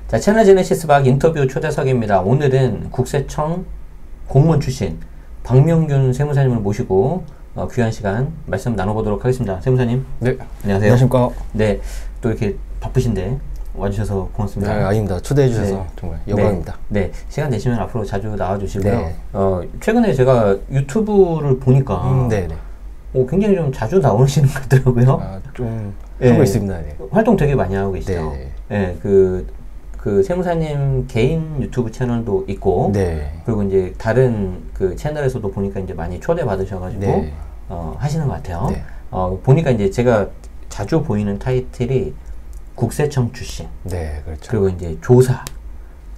자, 채널 제네시스 박 인터뷰 초대석입니다. 오늘은 국세청 공무원 출신 박명균 세무사님을 모시고 귀한 시간 말씀 나눠보도록 하겠습니다. 세무사님. 네. 안녕하세요. 안녕하십니까. 네. 또 이렇게 바쁘신데 와주셔서 고맙습니다. 네, 아닙니다. 초대해주셔서 네. 정말 영광입니다. 네. 시간 되시면 앞으로 자주 나와주시고요. 네. 최근에 제가 유튜브를 보니까 네네. 굉장히 좀 자주 나오시는 것 같더라고요. 좀 네. 하고 있습니다. 네. 활동 되게 많이 하고 계시죠. 네. 네. 그 세무사님 개인 유튜브 채널도 있고, 네. 그리고 이제 다른 그 채널에서도 보니까 이제 많이 초대받으셔가지고 네. 하시는 것 같아요. 네. 보니까 이제 제가 자주 보이는 타이틀이 국세청 출신, 네, 그렇죠. 그리고 이제 조사,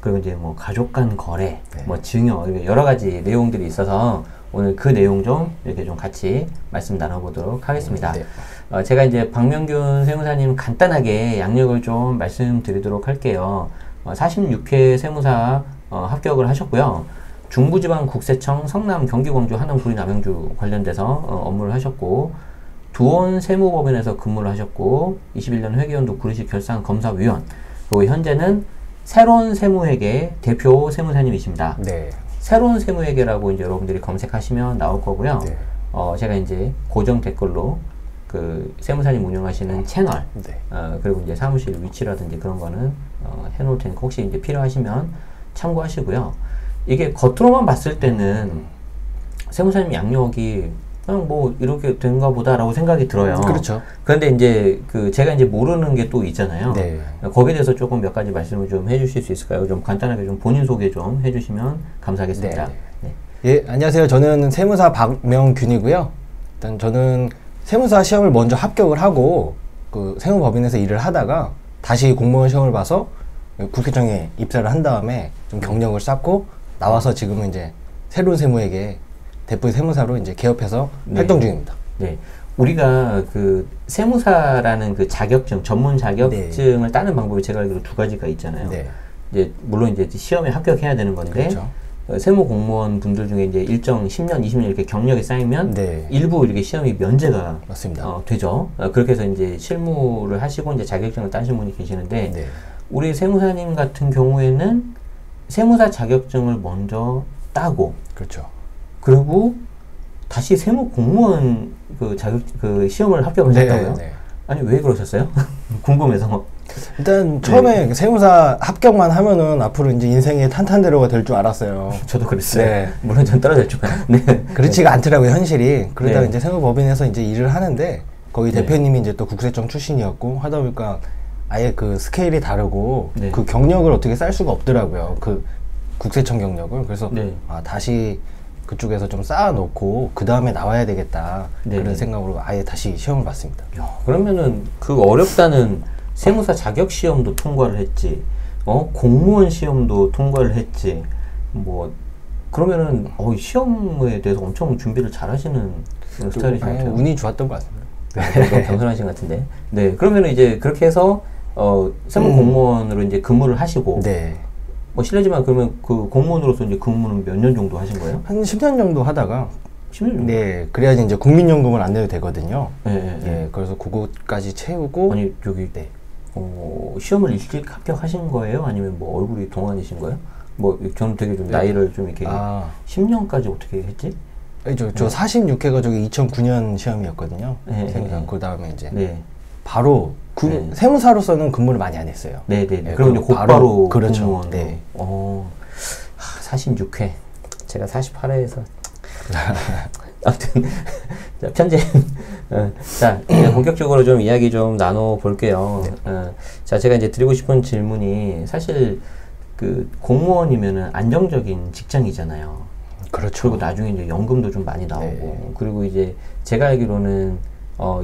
그리고 이제 뭐 가족 간 거래, 네. 뭐 증여, 여러 가지 내용들이 있어서 오늘 그 내용 좀 이렇게 좀 같이 말씀 나눠보도록 하겠습니다. 네. 제가 이제 박명균 세무사님 간단하게 양력을 좀 말씀드리도록 할게요. 46회 세무사 합격을 하셨고요. 중부지방국세청 성남, 경기, 광주, 하남, 구리, 남양주 관련돼서 업무를 하셨고, 두원 세무법인에서 근무를 하셨고, 21년 회계연도 구리시 결산검사위원, 그리고 현재는 새로운 세무회계 대표 세무사님이십니다. 네. 새로운 세무회계라고 이제 여러분들이 검색하시면 나올 거고요. 네. 제가 이제 고정 댓글로 그 세무사님 운영하시는 채널, 네. 그리고 이제 사무실 위치라든지 그런 거는 해놓을 테니까 혹시 이제 필요하시면 참고하시고요. 이게 겉으로만 봤을 때는 세무사님 양력이 그냥 뭐 이렇게 된가 보다라고 생각이 들어요. 그렇죠. 그런데 이제 제가 이제 모르는 게 또 있잖아요. 네. 거기에 대해서 조금 몇 가지 말씀을 좀 해주실 수 있을까요? 좀 간단하게 좀 본인 소개 좀 해주시면 감사하겠습니다. 네. 네. 예, 안녕하세요. 저는 세무사 박명균이고요. 일단 저는 세무사 시험을 먼저 합격을 하고 그 세무법인에서 일을 하다가 다시 공무원 시험을 봐서 국세청에 입사를 한 다음에 좀 경력을 쌓고 나와서 지금은 이제 새로운 세무회계 대표 세무사로 이제 개업해서 네. 활동 중입니다. 네. 우리가 그 세무사라는 그 자격증, 전문 자격증을 따는 방법이 제가 알기로 두 가지가 있잖아요. 네. 이제 물론 이제 시험에 합격해야 되는 건데, 그렇죠. 세무 공무원 분들 중에 이제 일정 10년, 20년 이렇게 경력이 쌓이면 네. 일부 이렇게 시험이 면제가 맞습니다. 되죠. 그렇게 해서 이제 실무를 하시고 이제 자격증을 따신 분이 계시는데, 네. 우리 세무사님 같은 경우에는 세무사 자격증을 먼저 따고, 그렇죠. 그리고 다시 세무 공무원 그 시험을 합격하셨다고요? 네. 아니 왜 그러셨어요? 궁금해서. 일단 처음에 세무사 합격만 하면은 앞으로 이제 인생의 탄탄대로가 될 줄 알았어요. 저도 그랬어요. 네. 물론 전 떨어질 줄. 네. 그렇지가 않더라고요, 현실이. 그러다가 네. 이제 세무법인에서 이제 일을 하는데 거기 네. 대표님이 이제 또 국세청 출신이었고 하다 보니까 아예 그 스케일이 다르고 네. 그 경력을 어떻게 쌓을 수가 없더라고요. 그 국세청 경력을. 그래서 네. 다시 그쪽에서 좀 쌓아놓고 그 다음에 나와야 되겠다. 네. 그런 생각으로 아예 다시 시험을 봤습니다. 야, 그러면은 그 어렵다는 세무사 자격 시험도 통과를 했지, 공무원 시험도 통과를 했지, 뭐 그러면은 시험에 대해서 엄청 준비를 잘하시는 스타일이신 것 같아요. 운이 좋았던 것 같습니다. 너무 겸손하신 것 같은데. 네, 그러면은 이제 그렇게 해서 세무 공무원으로 이제 근무를 하시고. 네. 뭐 실례지만 그러면 그 공무원으로서 이제 근무는 몇 년 정도 하신 거예요? 한 10년 정도 하다가 10년 정도? 네, 그래야지 이제 국민연금을 안 내도 되거든요. 네. 예, 그래서 그거까지 채우고 아니 저기 네. 시험을 일찍 합격하신 거예요? 아니면 뭐 얼굴이 동안이신 거예요? 뭐 저는 되게 좀 나이를 좀 이렇게 10년까지 어떻게 했지? 저 46회가 저기 2009년 시험이었거든요. 네. 세무사. 그 다음에 이제 네. 바로 네. 세무사로서는 근무를 많이 안 했어요. 네네. 네, 그럼 이제 곧바로 그렇죠. 공무원으로. 네. 46회. 제가 48회에서 아무튼 자, 편집. 자, 이제 본격적으로 좀 이야기 좀 나눠 볼게요. 네. 자, 제가 이제 드리고 싶은 질문이 사실 그 공무원이면은 안정적인 직장이잖아요. 그렇죠. 그리고 나중에 이제 연금도 좀 많이 나오고, 네. 그리고 이제 제가 알기로는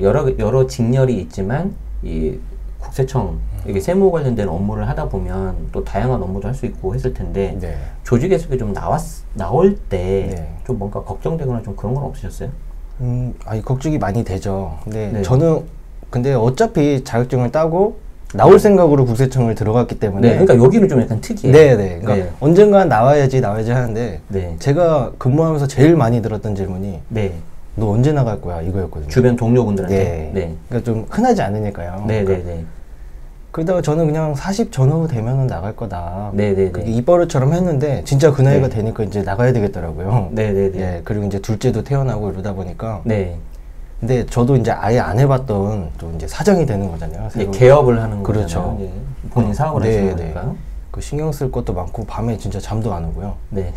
여러 직렬이 있지만 이 국세청 이게 세무 관련된 업무를 하다 보면 또 다양한 업무도 할 수 있고 했을 텐데, 네. 조직에서 좀 나올 때 좀 네. 뭔가 걱정되거나 좀 그런 건 없으셨어요? 걱정이 많이 되죠. 근데 네. 저는 근데 어차피 자격증을 따고 나올 생각으로 국세청을 들어갔기 때문에. 네, 그러니까 여기는 좀 약간 특이해요. 네. 그러니까 네. 언젠간 나와야지 하는데 네. 제가 근무하면서 제일 많이 들었던 질문이 네. 너 언제 나갈 거야? 이거였거든요. 주변 동료분들한테. 네. 그러니까 좀 흔하지 않으니까요. 네. 그러니까 그러다가 저는 그냥 40 전후 되면은 나갈 거다. 네네네. 그게 입버릇처럼 했는데 진짜 그 나이가 네. 되니까 이제 나가야 되겠더라고요. 네네네. 예, 그리고 이제 둘째도 태어나고 이러다 보니까. 네. 근데 저도 이제 아예 안 해봤던 또 이제 사정이 되는 거잖아요. 이제 개업을 하는 그렇죠. 거잖아요. 이제 본인 사업을 네, 하시는 네. 거니까. 그 신경 쓸 것도 많고 밤에 진짜 잠도 안 오고요. 네.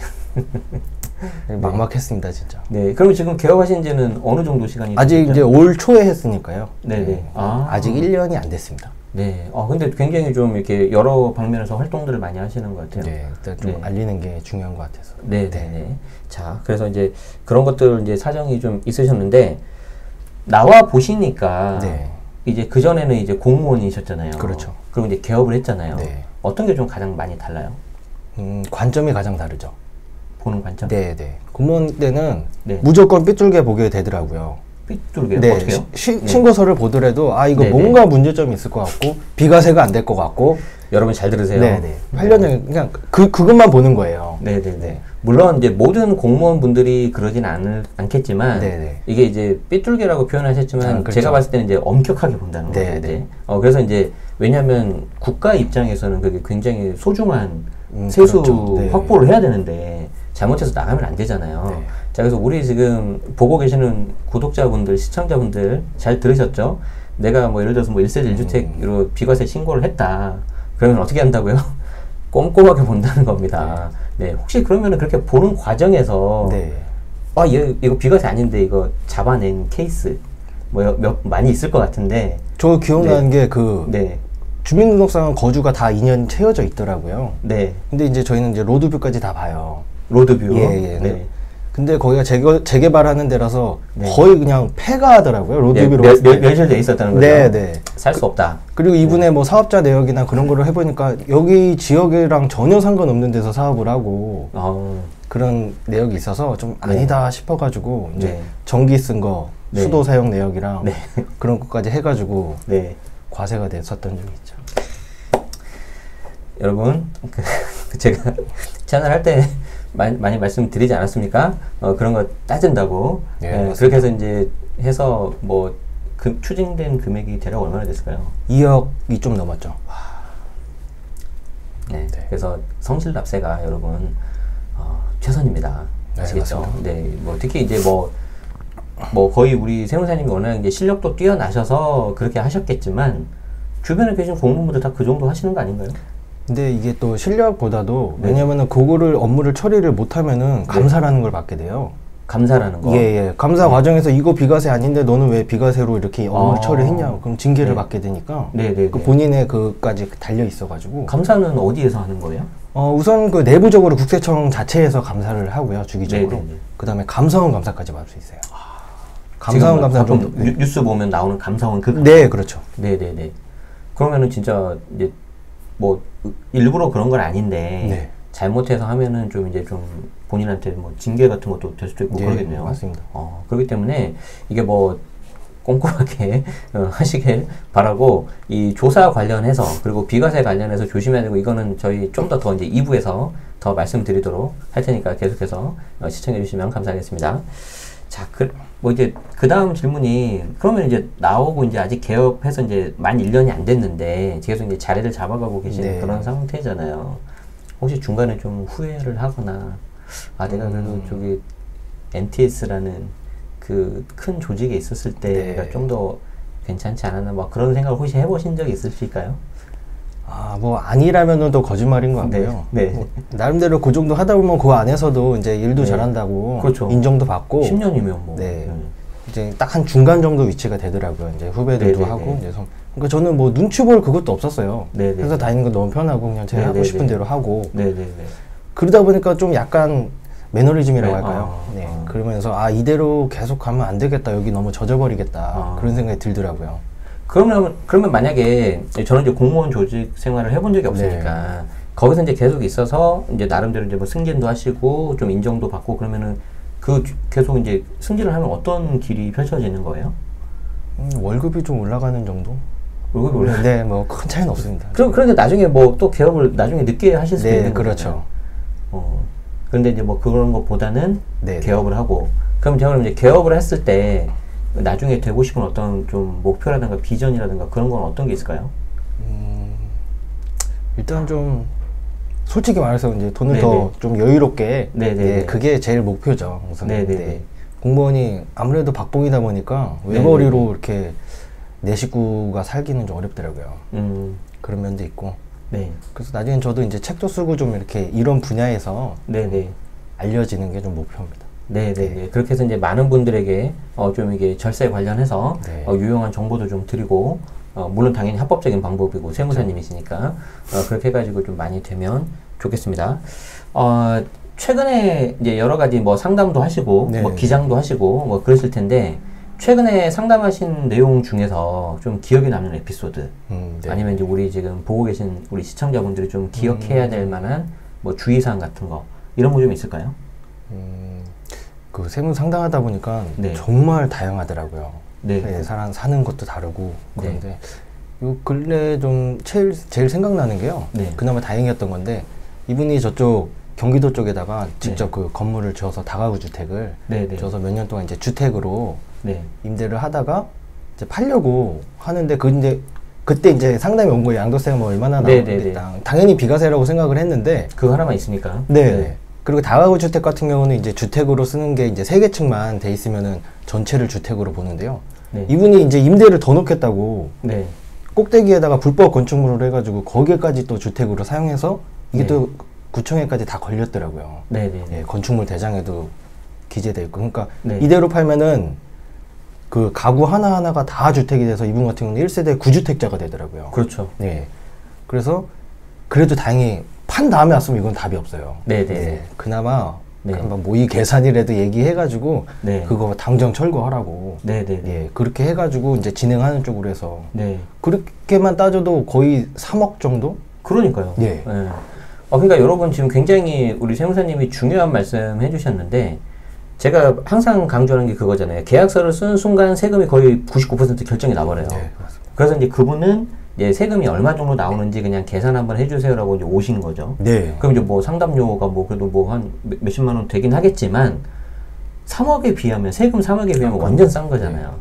막막했습니다, 진짜. 네. 그럼 지금 개업하신 지는 어느 정도 시간이 아직 되셨죠? 이제 올 초에 했으니까요. 네네. 네. 아. 아직 1년이 안 됐습니다. 네. 근데 굉장히 좀 이렇게 여러 방면에서 활동들을 많이 하시는 것 같아요. 네, 일단 좀 네. 알리는 게 중요한 것 같아서. 네네네. 자, 그래서 이제 그런 것들 이제 사정이 좀 있으셨는데, 나와 보시니까, 네. 이제 그전에는 이제 공무원이셨잖아요. 그렇죠. 그리고 이제 개업을 했잖아요. 네. 어떤 게 좀 가장 많이 달라요? 관점이 가장 다르죠. 보는 관점? 네, 네. 공무원 때는 네. 무조건 삐뚤게 보게 되더라고요. 삐뚤게요? 네, 어떻게요? 네. 신고서를 보더라도 이거 네네. 뭔가 문제점이 있을 것 같고 비과세가 안 될 것 같고. 여러분 잘 들으세요. 네네. 8년 그냥 그것만 보는 거예요. 네네네. 네. 물론 이제 모든 공무원분들이 그러진 않겠지만 네네. 이게 이제 삐뚤게라고 표현하셨지만 그렇죠. 제가 봤을 때는 이제 엄격하게 본다는 거죠. 네네. 이제. 그래서 이제 왜냐하면 국가 입장에서는 그게 굉장히 소중한 세수 그렇죠. 네. 확보를 해야 되는데 잘못해서 나가면 안 되잖아요. 네. 자, 그래서 우리 지금 보고 계시는 구독자분들, 시청자분들 잘 들으셨죠? 내가 뭐 예를 들어서 뭐 1세대 1주택으로 비과세 신고를 했다. 그러면 어떻게 한다고요? 꼼꼼하게 본다는 겁니다. 네. 혹시 그러면은 그렇게 보는 과정에서 네. 이거 비과세 아닌데 이거 잡아낸 케이스 많이 있을 것 같은데. 저 기억나는 게 네. 주민등록상 거주가 다 2년 채워져 있더라고요. 네. 근데 이제 저희는 이제 로드뷰까지 다 봐요. 로드뷰. 예. 네. 근데 거기가 재개발하는 데라서 네. 거의 그냥 폐가 하더라고요. 로드뷰로 네, 봤을 때. 멸실돼 있었다는 거죠. 네, 네. 살 수 없다. 그리고 이분의 뭐 사업자 내역이나 그런 거를 해보니까 여기 지역이랑 전혀 상관없는 데서 사업을 하고 그런 내역이 있어서 좀 아니다 싶어가지고 이제 네. 전기 쓴 거, 네. 수도 사용 내역이랑 네. 그런 것까지 해가지고 네. 과세가 됐었던 적이 있죠. 여러분, 제가 채널 할 때 많이 말씀드리지 않았습니까? 그런 거 따진다고. 네, 그렇게 해서 이제 해서 뭐 추징된 금액이 대략 얼마나 됐을까요? 2억이 좀 넘었죠. 네. 그래서 성실납세가 여러분 최선입니다. 네, 아시겠죠? 맞습니다. 네. 뭐 특히 이제 뭐 거의 우리 세무사님이 워낙 이제 실력도 뛰어나셔서 그렇게 하셨겠지만 주변에 계신 공무원분들 다 그 정도 하시는 거 아닌가요? 근데 이게 또 실력보다도 네. 왜냐면은 그거를 업무를 처리를 못하면은 감사라는 걸 받게 돼요. 감사라는 거. 예. 감사 과정에서 이거 비과세 아닌데 너는 왜 비과세로 이렇게 업무를 아. 처리했냐고 그럼 징계를 네. 받게 되니까 네네네. 그 본인의 그까지 달려 있어가지고 감사는 어디에서 하는 거예요? 우선 그 내부적으로 국세청 자체에서 감사를 하고요 주기적으로. 네네네. 그 다음에 감사원 감사까지 받을 수 있어요. 지금 감사원 감사 가끔 좀 뉴스 보면 나오는 감사원 그 네, 그렇죠. 네네네. 그러면은 진짜 이제 뭐 일부러 그런 건 아닌데 네. 잘못해서 하면은 좀 이제 좀 본인한테 뭐 징계 같은 것도 될 수도 있고 네, 그러겠네요. 맞습니다. 그렇기 때문에 이게 뭐 꼼꼼하게 하시길 바라고 이 조사 관련해서 그리고 비과세 관련해서 조심해야 되고 이거는 저희 좀 더 이제 2부에서 더 말씀드리도록 할 테니까 계속해서 시청해 주시면 감사하겠습니다. 자, 뭐 이제 그 다음 질문이 그러면 이제 나오고 이제 아직 개업해서 이제 만 1년이 안 됐는데 계속 이제 자리를 잡아가고 계시는 네. 그런 상태잖아요. 혹시 중간에 좀 후회를 하거나 내가 그래도 저기 NTS라는 그 큰 조직에 있었을 때가 네. 좀 더 괜찮지 않았나 뭐 그런 생각을 혹시 해보신 적이 있으실까요? 뭐 아니라면은 또 거짓말인 것 같고요. 네. 뭐 나름대로 그 정도 하다 보면 그 안에서도 이제 일도 네. 잘한다고 그렇죠. 인정도 받고 10년이면 뭐. 네. 이제 딱 한 중간 정도 위치가 되더라고요. 이제 후배들도 네네네. 하고 이제 그러니까 저는 뭐 눈치 볼 그것도 없었어요. 네네네. 회사 다니는 거 너무 편하고 그냥 제가 하고 네네네. 싶은 대로 하고 네네네. 그러다 보니까 좀 약간 매너리즘이라고 네. 할까요? 그러면서 이대로 계속 가면 안 되겠다. 여기 너무 젖어버리겠다. 그런 생각이 들더라고요. 그러면 만약에 저는 이제 공무원 조직 생활을 해본 적이 없으니까 거기서 이제 계속 있어서 이제 나름대로 이제 뭐 승진도 하시고 좀 인정도 받고 그러면은 계속 이제 승진을 하면 어떤 길이 펼쳐지는 거예요? 월급이 좀 올라가는 정도? 월급이 올라. 네, 뭐 큰 차이는 없습니다. 그런데 나중에 뭐 또 개업을 나중에 늦게 하실 수도 있는 거죠. 그렇죠. 그런데 이제 뭐 그런 것보다는 네. 개업을 하고 그럼 제가 이제 개업을 했을 때 나중에 되고 싶은 어떤 좀 목표라든가 비전이라든가 그런 건 어떤 게 있을까요? 일단 좀 솔직히 말해서 이제 돈을 네네. 더 좀 여유롭게 네네네. 예, 그게 제일 목표죠. 우선. 네네네. 네. 공무원이 아무래도 박봉이다 보니까 네네네. 외벌이로 이렇게 내 식구가 살기는 좀 어렵더라고요. 음, 그런 면도 있고. 네. 그래서 나중엔 저도 이제 책도 쓰고 좀 이렇게 이런 분야에서 네네. 알려지는 게 좀 목표입니다. 네네네. 그렇게 해서 이제 많은 분들에게 좀 이게 절세 관련해서 네. 유용한 정보도 좀 드리고, 물론 당연히 합법적인 방법이고 세무사님이시니까 그렇게 해가지고 좀 많이 되면 좋겠습니다. 최근에 이제 여러 가지 뭐 상담도 하시고, 네. 뭐 기장도 하시고, 뭐 그러실 텐데, 최근에 상담하신 내용 중에서 좀 기억에 남는 에피소드, 네. 아니면 이제 우리 지금 보고 계신 우리 시청자분들이 좀 기억해야 될 만한 뭐 주의사항 같은 거, 이런 거 좀 있을까요? 그 세무 상담하다 보니까 네. 정말 다양하더라고요. 네. 네, 사는 것도 다르고 그런데 요 근래 좀 제일 생각나는 게요. 네. 그나마 다행이었던 건데 이분이 저쪽 경기도 쪽에다가 직접 네. 그 건물을 지어서 다가구 주택을 네네. 지어서 몇 년 동안 이제 주택으로 네. 임대를 하다가 이제 팔려고 하는데 그때 이제 상담이 온 거예요. 양도세가 뭐 얼마나 네네네. 나오겠다. 당연히 비과세라고 생각을 했는데 그거 하나만 있으니까. 네. 그리고 다가구 주택 같은 경우는 이제 주택으로 쓰는 게 이제 3개층만 돼 있으면은 전체를 주택으로 보는데요. 네. 이분이 이제 임대를 더 놓겠다고 네. 꼭대기에다가 불법 건축물을 해가지고 거기까지 또 주택으로 사용해서 이게 네. 또 구청에까지 다 걸렸더라고요. 네네. 예, 건축물 대장에도 기재돼 있고. 그러니까 네. 이대로 팔면은 그 가구 하나하나가 다 주택이 돼서 이분 같은 경우는 1세대 9주택자가 되더라고요. 그렇죠. 네. 그래서 그래도 다행히 판 다음에 왔으면 이건 답이 없어요. 네네. 네. 그나마 네. 한번 모의 계산이라도 얘기해가지고 네. 그거 당장 철거하라고. 네네네. 예, 그렇게 해가지고 이제 진행하는 쪽으로 해서 네. 그렇게만 따져도 거의 3억 정도? 그러니까요. 예. 그러니까 여러분 지금 굉장히 우리 세무사님이 중요한 말씀 해주셨는데, 제가 항상 강조하는 게 그거잖아요. 계약서를 쓰는 순간 세금이 거의 99% 결정이 나버려요. 네, 맞습니다. 그래서 이제 그분은 이제 세금이 얼마 정도 나오는지 그냥 계산 한번 해주세요라고 이제 오신 거죠. 네. 그럼 이제 뭐 상담료가 뭐 그래도 뭐 한 몇십만 원 되긴 하겠지만 3억에 비하면 세금 3억에 비하면 완전 싼 거잖아요.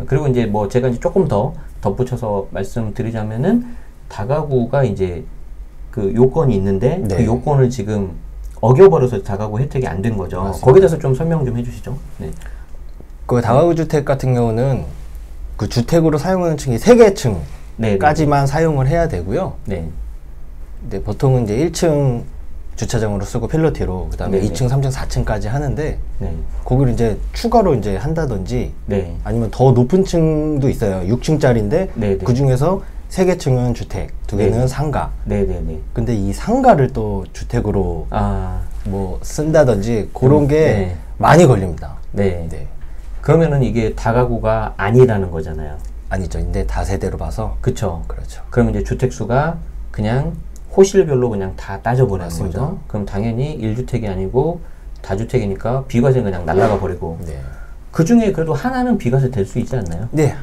그리고 이제 뭐 제가 이제 조금 더 덧붙여서 말씀드리자면은 다가구가 이제 그 요건이 있는데 네. 그 요건을 지금 어겨버려서 다가구 혜택이 안 된 거죠. 맞습니다. 거기에 대해서 좀 설명 좀 해주시죠. 네. 그 다가구 주택 같은 경우는 그 주택으로 사용하는 층이 3개층까지만 사용을 해야 되고요. 네. 근데 보통은 이제 1층 주차장으로 쓰고 필로티로 그다음에 네네. 2층, 3층, 4층까지 하는데 네. 거기를 이제 추가로 이제 한다든지 네. 아니면 더 높은 층도 있어요. 6층짜리인데 네네. 그 중에서 3개층은 주택, 2개는 네네. 상가. 네네네. 근데 이 상가를 또 주택으로 뭐 쓴다든지 그런 게 네. 많이 걸립니다. 네. 네. 그러면은 이게 다가구가 아니라는 거잖아요. 아니죠. 근데 다세대로 봐서 그쵸? 그렇죠. 그러면 이제 주택수가 그냥 호실별로 그냥 다 따져버리는 맞습니다. 거죠. 그럼 당연히 1주택이 아니고 다주택이니까 비과세는 그냥 날라가 버리고. 네. 그 중에 그래도 하나는 비과세 될 수 있지 않나요? 네,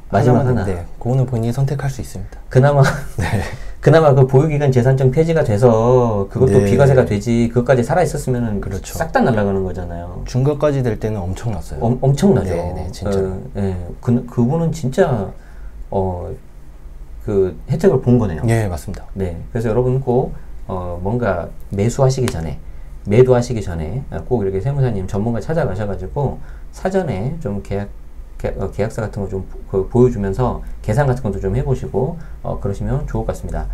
마지막 하나만, 하나. 네, 그거는 본인이 선택할 수 있습니다. 그나마 네. 그나마 그 보유기간 재산증 폐지가 돼서 그것도 네. 비과세가 되지, 그것까지 살아 있었으면은 그렇죠. 싹 다 날아가는 거잖아요. 중과까지 될 때는 엄청났어요. 엄청나죠. 네, 네, 진짜로. 그분은 진짜 그 혜택을 본 거네요. 네, 맞습니다. 네, 그래서 여러분 꼭 뭔가 매도하시기 전에 꼭 이렇게 세무사님 전문가 찾아가셔가지고 사전에 좀 계약서 같은 거 좀 보여주면서 계산 같은 것도 좀 해보시고 그러시면 좋을 것 같습니다.